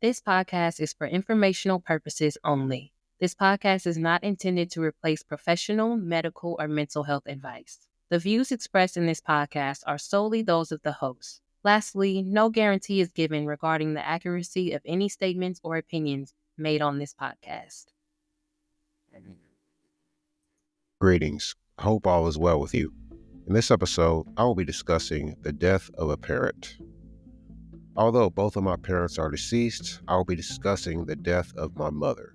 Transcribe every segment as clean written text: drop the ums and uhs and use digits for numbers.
This podcast is for informational purposes only. This podcast is not intended to replace professional, medical, or mental health advice. The views expressed in this podcast are solely those of the host. Lastly, no guarantee is given regarding the accuracy of any statements or opinions made on this podcast. Greetings. I hope all is well with you. In this episode, I will be discussing the death of a parent. Although both of my parents are deceased, I will be discussing the death of my mother.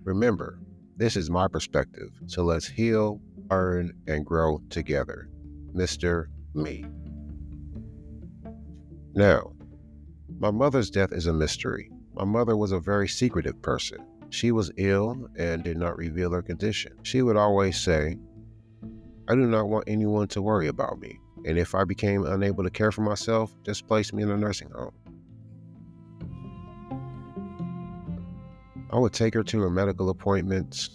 Remember, this is my perspective, so let's heal, learn, and grow together. Mr. Me. Now, my mother's death is a mystery. My mother was a very secretive person. She was ill and did not reveal her condition. She would always say, "I do not want anyone to worry about me, and if I became unable to care for myself, just place me in a nursing home." I would take her to her medical appointments,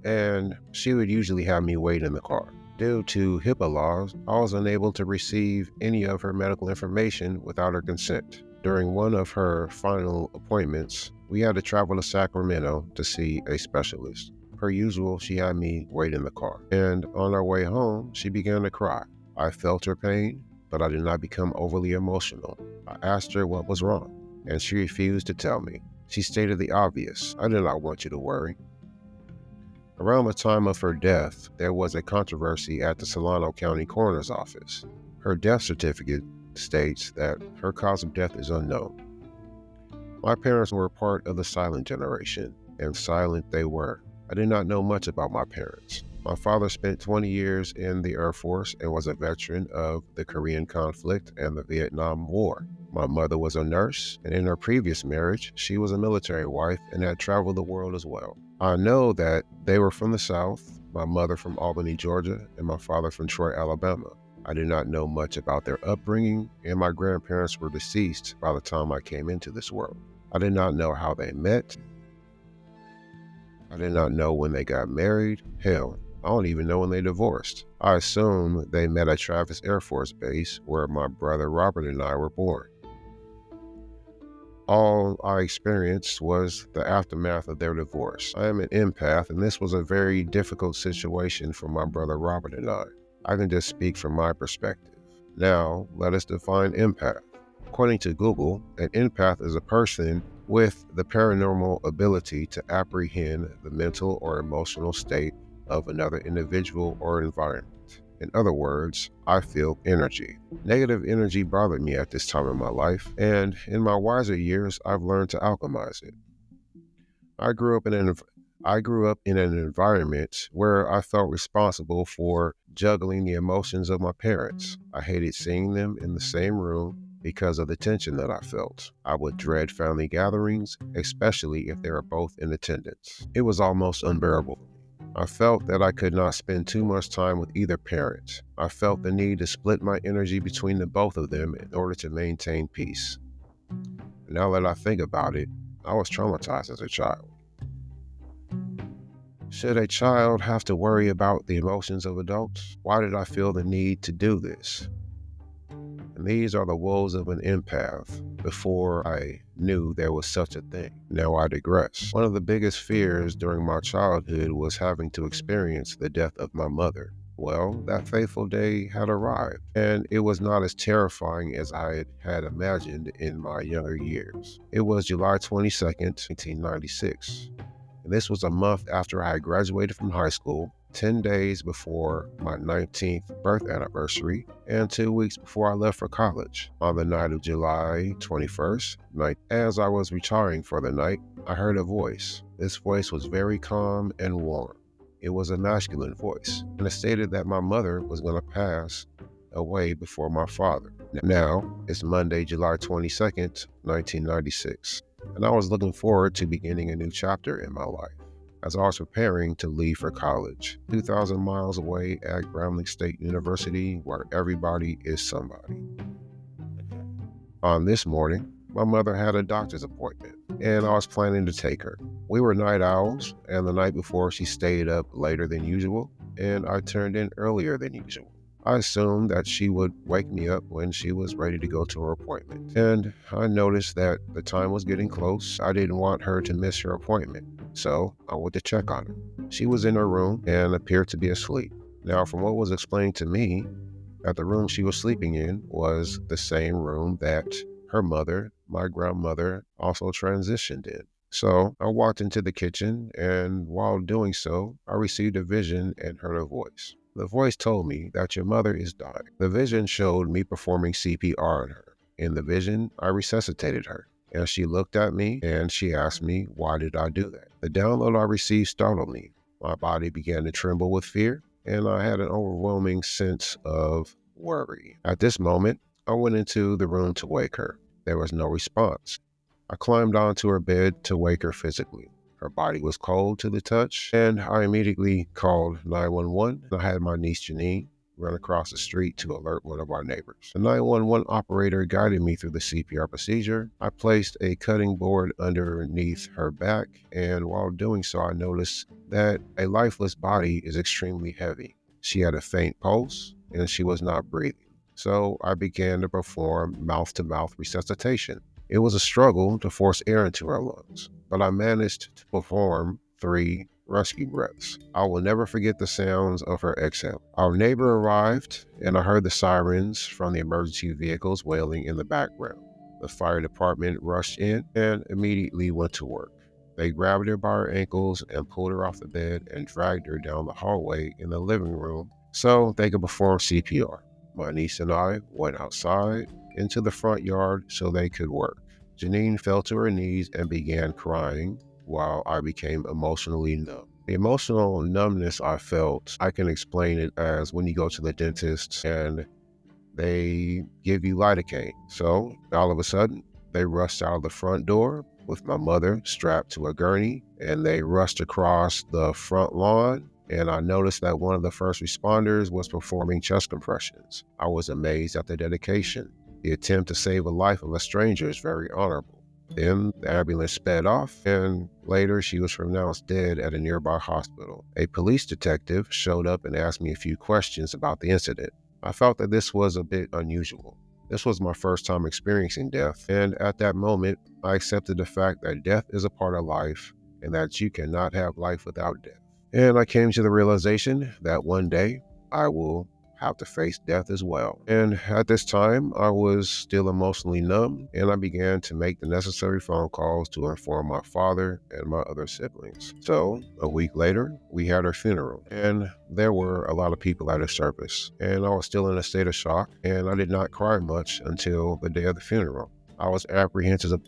and she would usually have me wait in the car. Due to HIPAA laws, I was unable to receive any of her medical information without her consent. During one of her final appointments, we had to travel to Sacramento to see a specialist. Per usual, she had me wait in the car, and on our way home, she began to cry. I felt her pain, but I did not become overly emotional. I asked her what was wrong, and she refused to tell me. She stated the obvious: "I did not want you to worry." Around the time of her death, there was a controversy at the Solano County Coroner's Office. Her death certificate states that her cause of death is unknown. My parents were part of the silent generation, and silent they were. I did not know much about my parents. My father spent 20 years in the Air Force and was a veteran of the Korean conflict and the Vietnam War. My mother was a nurse, and in her previous marriage, she was a military wife and had traveled the world as well. I know that they were from the South, my mother from Albany, Georgia, and my father from Troy, Alabama. I did not know much about their upbringing, and my grandparents were deceased by the time I came into this world. I did not know how they met. I did not know when they got married. Hell, I don't even know when they divorced. I assume they met at Travis Air Force Base, where my brother Robert and I were born. All I experienced was the aftermath of their divorce. I am an empath, and this was a very difficult situation for my brother Robert and I. I can just speak from my perspective. Now, let us define empath. According to Google, an empath is a person with the paranormal ability to apprehend the mental or emotional state of another individual or environment. In other words, I feel energy. Negative energy bothered me at this time in my life, and in my wiser years, I've learned to alchemize it. I grew up in an environment where I felt responsible for juggling the emotions of my parents. I hated seeing them in the same room because of the tension that I felt. I would dread family gatherings, especially if they were both in attendance. It was almost unbearable. I felt that I could not spend too much time with either parent. I felt the need to split my energy between the both of them in order to maintain peace. Now that I think about it, I was traumatized as a child. Should a child have to worry about the emotions of adults? Why did I feel the need to do this? And these are the woes of an empath before I knew there was such a thing. Now I digress. One of the biggest fears during my childhood was having to experience the death of my mother. Well, that fateful day had arrived, and it was not as terrifying as I had imagined in my younger years. It was July 22nd, 1996. And this was a month after I had graduated from high school, 10 days before my 19th birth anniversary, and 2 weeks before I left for college. On the night of July 21st, as I was retiring for the night, I heard a voice. This voice was very calm and warm. It was a masculine voice, and it stated that my mother was going to pass away before my father. Now, it's Monday, July 22nd, 1996, and I was looking forward to beginning a new chapter in my life as I was preparing to leave for college, 2,000 miles away at Grambling State University, where everybody is somebody. On this morning, my mother had a doctor's appointment, and I was planning to take her. We were night owls, and the night before she stayed up later than usual, and I turned in earlier than usual. I assumed that she would wake me up when she was ready to go to her appointment. And I noticed that the time was getting close. I didn't want her to miss her appointment, so I went to check on her. She was in her room and appeared to be asleep. Now, from what was explained to me, that the room she was sleeping in was the same room that her mother, my grandmother, also transitioned in. So I walked into the kitchen, and while doing so, I received a vision and heard a voice. The voice told me that your mother is dying. The vision showed me performing CPR on her. In the vision, I resuscitated her. And she looked at me and she asked me, why did I do that? The download I received startled me. My body began to tremble with fear, and I had an overwhelming sense of worry. At this moment, I went into the room to wake her. There was no response. I climbed onto her bed to wake her physically. Her body was cold to the touch, and I immediately called 911. I had my niece Janine run across the street to alert one of our neighbors. The 911 operator guided me through the CPR procedure. I placed a cutting board underneath her back, and while doing so, I noticed that a lifeless body is extremely heavy. She had a faint pulse, and she was not breathing. So I began to perform mouth-to-mouth resuscitation. It was a struggle to force air into her lungs, but I managed to perform 3 rescue breaths. I will never forget the sounds of her exhale. Our neighbor arrived, and I heard the sirens from the emergency vehicles wailing in the background. The fire department rushed in and immediately went to work. They grabbed her by her ankles and pulled her off the bed and dragged her down the hallway in the living room so they could perform CPR. My niece and I went outside into the front yard so they could work. Janine fell to her knees and began crying while I became emotionally numb. The emotional numbness I felt, I can explain it as when you go to the dentist and they give you lidocaine. So all of a sudden, they rushed out of the front door with my mother strapped to a gurney, and they rushed across the front lawn. And I noticed that one of the first responders was performing chest compressions. I was amazed at the dedication. The attempt to save a life of a stranger is very honorable. Then the ambulance sped off, and later she was pronounced dead at a nearby hospital. A police detective showed up and asked me a few questions about the incident. I felt that this was a bit unusual. This was my first time experiencing death, and at that moment, I accepted the fact that death is a part of life and that you cannot have life without death. And I came to the realization that one day I will have to face death as well. And at this time, I was still emotionally numb, and I began to make the necessary phone calls to inform my father and my other siblings. So a week later, we had our funeral, and there were a lot of people at the service, and I was still in a state of shock, and I did not cry much until the day of the funeral. I was apprehensive.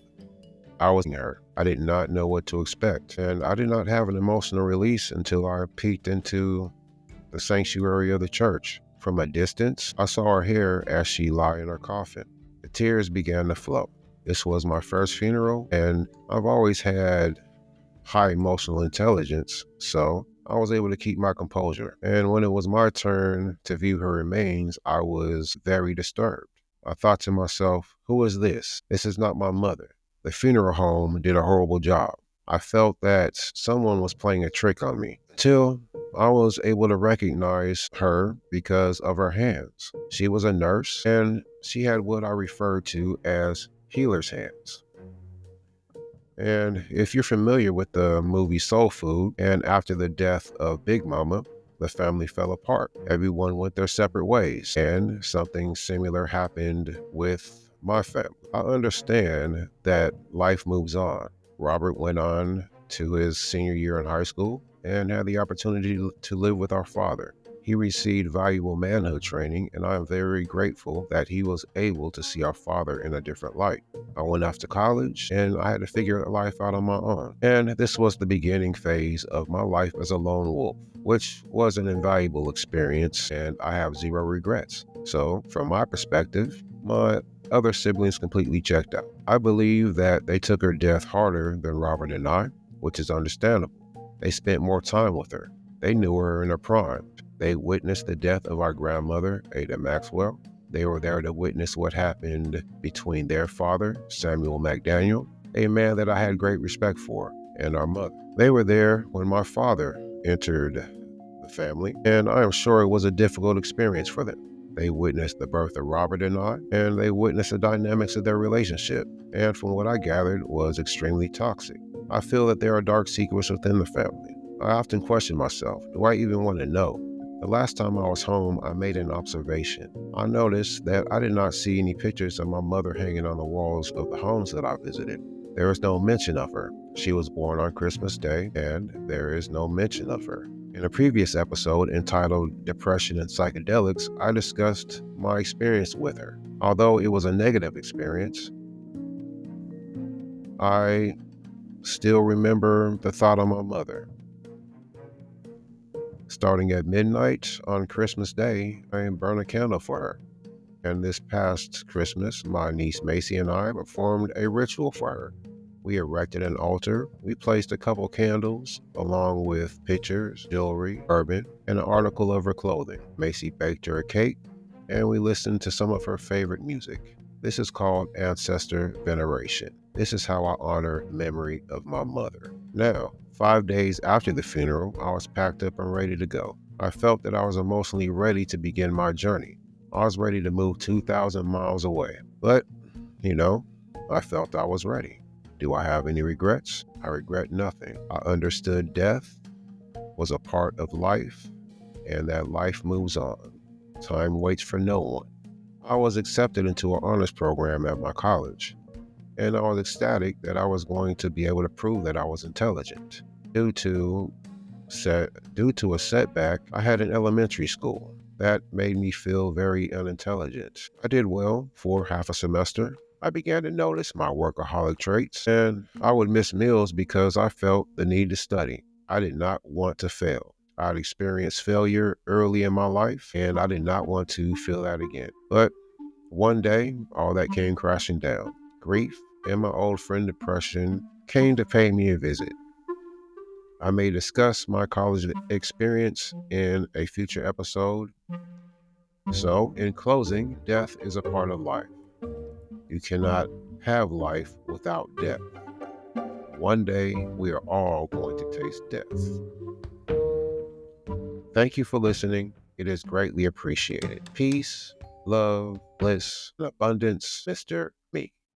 I did not know what to expect, and I did not have an emotional release until I peeked into the sanctuary of the church. From a distance, I saw her hair as she lay in her coffin. The tears began to flow. This was my first funeral, and I've always had high emotional intelligence, so I was able to keep my composure. And when it was my turn to view her remains, I was very disturbed. I thought to myself, who is this? This is not my mother. The funeral home did a horrible job. I felt that someone was playing a trick on me until I was able to recognize her because of her hands. She was a nurse, and she had what I refer to as healer's hands. And if you're familiar with the movie Soul Food, and after the death of Big Mama, the family fell apart. Everyone went their separate ways, and something similar happened with my family. I understand that life moves on. Robert went on to his senior year in high school and had the opportunity to live with our father. He received valuable manhood training, and I am very grateful that he was able to see our father in a different light. I went off to college, and I had to figure life out on my own. And this was the beginning phase of my life as a lone wolf, which was an invaluable experience, and I have zero regrets. So, from my perspective, my other siblings completely checked out. I believe that they took her death harder than Robert and I, which is understandable. They spent more time with her. They knew her in her prime. They witnessed the death of our grandmother, Ada Maxwell. They were there to witness what happened between their father, Samuel McDaniel, a man that I had great respect for, and our mother. They were there when my father entered the family, and I am sure it was a difficult experience for them. They witnessed the birth of Robert and I, and they witnessed the dynamics of their relationship, and from what I gathered, was extremely toxic. I feel that there are dark secrets within the family. I often question myself, do I even want to know? The last time I was home, I made an observation. I noticed that I did not see any pictures of my mother hanging on the walls of the homes that I visited. There is no mention of her. She was born on Christmas Day, and there is no mention of her. In a previous episode entitled Depression and Psychedelics, I discussed my experience with her. Although it was a negative experience, I still remember the thought of my mother. Starting at midnight on Christmas Day, I burned a candle for her. And this past Christmas, my niece Macy and I performed a ritual for her. We erected an altar, we placed a couple candles, along with pictures, jewelry, bourbon, and an article of her clothing. Macy baked her a cake, and we listened to some of her favorite music. This is called ancestor veneration. This is how I honor memory of my mother. Now, 5 days after the funeral, I was packed up and ready to go. I felt that I was emotionally ready to begin my journey. I was ready to move 2,000 miles away. But, I felt I was ready. Do I have any regrets? I regret nothing. I understood death was a part of life and that life moves on. Time waits for no one. I was accepted into an honors program at my college, and I was ecstatic that I was going to be able to prove that I was intelligent. Due to a setback I had in elementary school, that made me feel very unintelligent. I did well for half a semester. I began to notice my workaholic traits, and I would miss meals because I felt the need to study. I did not want to fail. I'd experienced failure early in my life, and I did not want to feel that again. But one day, all that came crashing down. Grief and my old friend depression came to pay me a visit. I may discuss my college experience in a future episode. So, in closing, death is a part of life. You cannot have life without death. One day, we are all going to taste death. Thank you for listening. It is greatly appreciated. Peace, love, bliss, and abundance, Mr. Me.